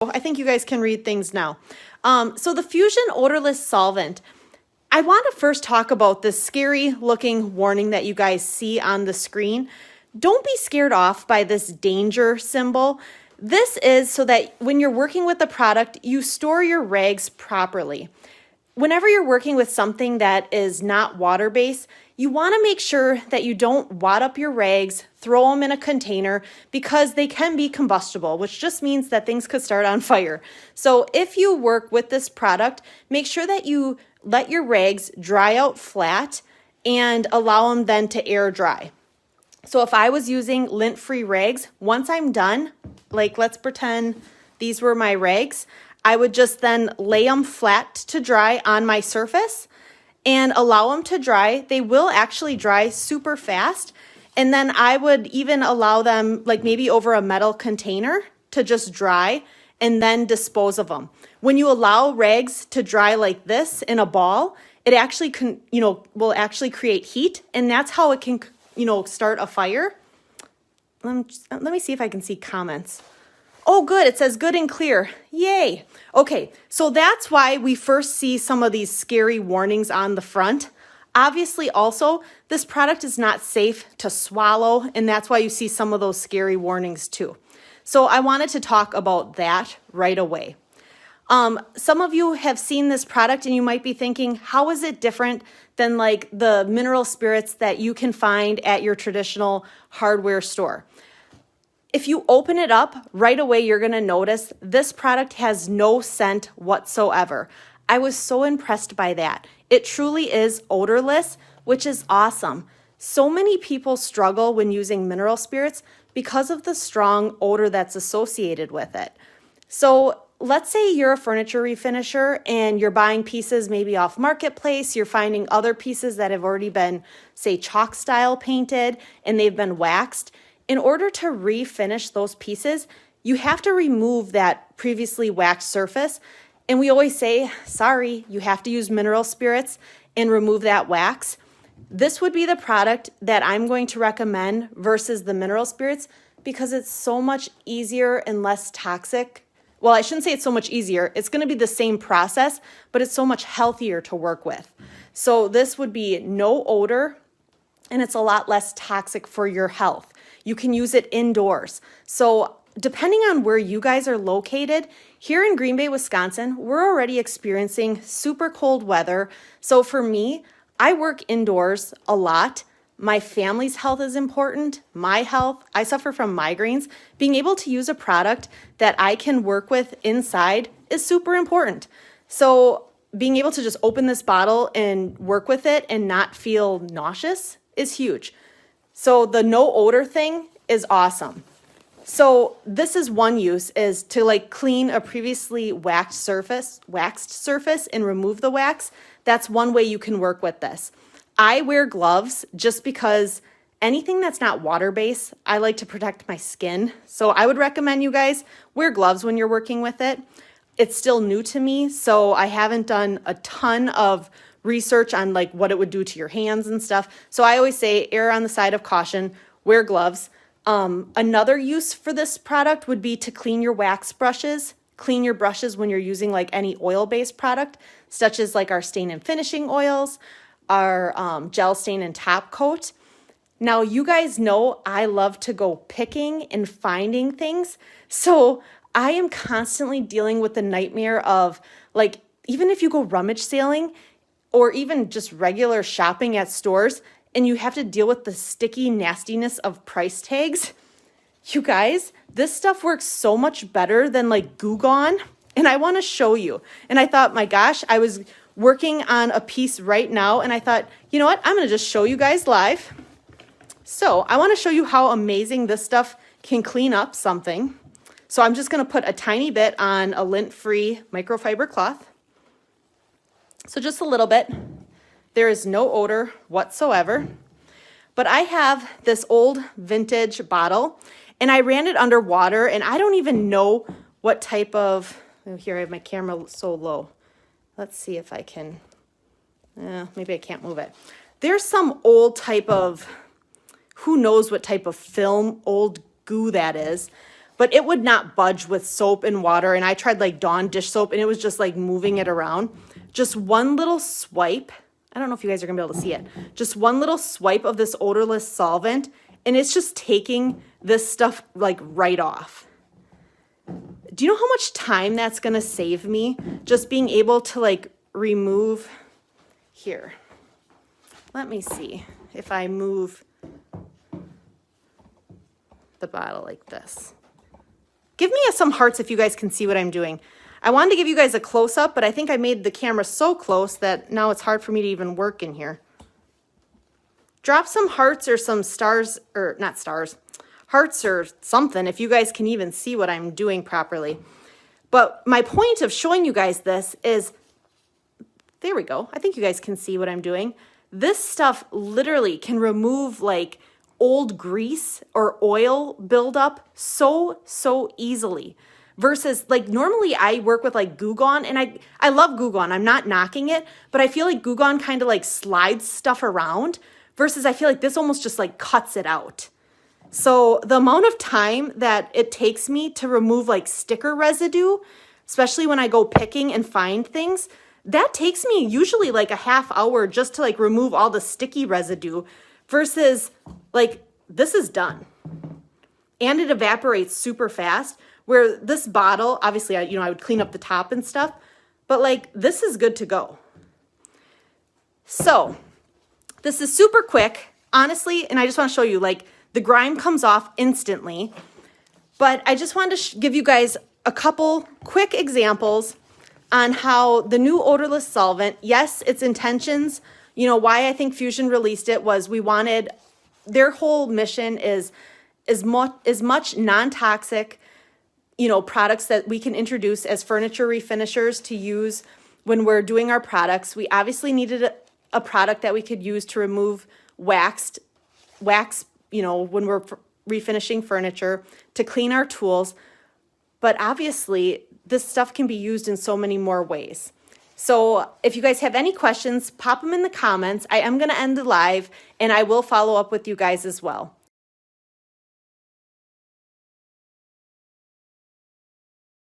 I think you guys can read things now. So the Fusion Odorless Solvant, I want to first talk about this scary looking warning that you guys see on the screen. Don't be scared off by this danger symbol. This is so that when you're working with the product, you store your rags properly. Whenever you're working with something that is not water-based, you want to make sure that you don't wad up your rags, throw them in a container, because they can be combustible, which just means that things could start on fire. So if you work with this product, make sure that you let your rags dry out flat and allow them then to air dry. So if I was using lint-free rags, once I'm done, like let's pretend these were my rags, I would just then lay them flat to dry on my surface and allow them to dry. They will actually dry super fast. And then I would even allow them like maybe over a metal container to just dry and then dispose of them. When you allow rags to dry like this in a ball, it actually can, will actually create heat, and that's how it can, start a fire. Let me see if I can see comments. Oh, good. It says good and clear. Yay. Okay, so that's why we first see some of these scary warnings on the front. Obviously, also, this product is not safe to swallow, and that's why you see some of those scary warnings too. So I wanted to talk about that right away. Some of you have seen this product and you might be thinking, how is it different than like the mineral spirits that you can find at your traditional hardware store? If you open it up right away, you're going to notice this product has no scent whatsoever. I was so impressed by that. It truly is odorless, which is awesome. So many people struggle when using mineral spirits because of the strong odor that's associated with it. So let's say you're a furniture refinisher and you're buying pieces maybe off Marketplace. You're finding other pieces that have already been, say, chalk style painted and they've been waxed. In order to refinish those pieces, you have to remove that previously waxed surface. And we always say, sorry, you have to use mineral spirits and remove that wax. This would be the product that I'm going to recommend versus the mineral spirits because it's so much easier and less toxic. Well, I shouldn't say it's so much easier. It's going to be the same process, but it's so much healthier to work with. So this would be no odor, and it's a lot less toxic for your health. You can use it indoors. So depending on where you guys are located, here in Green Bay, Wisconsin, we're already experiencing super cold weather. So for me, I work indoors a lot. My family's health is important, my health. I suffer from migraines. Being able to use a product that I can work with inside is super important. So being able to just open this bottle and work with it and not feel nauseous is huge. So the no odor thing is awesome. So this is one use, is to like clean a previously waxed surface and remove the wax. That's one way you can work with this. I wear gloves just because anything that's not water-based, I like to protect my skin. So I would recommend you guys wear gloves when you're working with it. It's still new to me, so I haven't done a ton of research on like what it would do to your hands and stuff. So I always say err on the side of caution, wear gloves. Another use for this product would be to clean your wax brushes. Clean your brushes when you're using like any oil-based product, such as like our stain and finishing oils, our gel stain and top coat. Now, you guys know I love to go picking and finding things. So I am constantly dealing with the nightmare of like, even if you go rummage sailing or even just regular shopping at stores and you have to deal with the sticky nastiness of price tags, you guys, this stuff works so much better than like Goo Gone. And I want to show you. And I thought, my gosh, I was working on a piece right now and I thought, you know what? I'm going to just show you guys live. So I want to show you how amazing this stuff can clean up something. So I'm just going to put a tiny bit on a lint-free microfiber cloth. So just a little bit. There is no odor whatsoever. But I have this old vintage bottle and I ran it under water and I don't even know what type of, oh, here I have my camera so low. Let's see if I can, maybe I can't move it. There's some old type of, who knows what type of film, old goo that is. but it would not budge with soap and water. And I tried like Dawn dish soap and it was just like moving it around. Just one little swipe. I don't know if you guys are gonna be able to see it. Just one little swipe of this odorless solvent and it's just taking this stuff like right off. Do you know how much time that's gonna save me? Just being able to like remove here. Let me see if I move the bottle like this. Give me some hearts if you guys can see what I'm doing. I wanted to give you guys a close-up, but I think I made the camera so close that now it's hard for me to even work in here. Drop some hearts or some stars, or not stars, hearts or something if you guys can even see what I'm doing properly. But my point of showing you guys this is, there we go. I think you guys can see what I'm doing. This stuff literally can remove like old grease or oil buildup so easily. Versus like normally I work with like Goo Gone and I love Goo Gone. I'm not knocking it, but I feel like Goo Gone kind of like slides stuff around versus I feel like this almost just like cuts it out. So the amount of time that it takes me to remove like sticker residue, especially when I go picking and find things, that takes me usually like a half hour just to like remove all the sticky residue versus like this is done. And it evaporates super fast. Where this bottle, obviously, I would clean up the top and stuff, but like this is good to go. So this is super quick, honestly, and I just want to show you like the grime comes off instantly, but I just wanted to give you guys a couple quick examples on how the new odorless solvent, yes, its intentions, why I think Fusion released it was we wanted, their whole mission is as much non-toxic products that we can introduce as furniture refinishers to use when we're doing our products. We obviously needed a product that we could use to remove wax, when we're refinishing furniture, to clean our tools. But obviously, this stuff can be used in so many more ways. So if you guys have any questions, pop them in the comments. I am going to end the live, and I will follow up with you guys as well.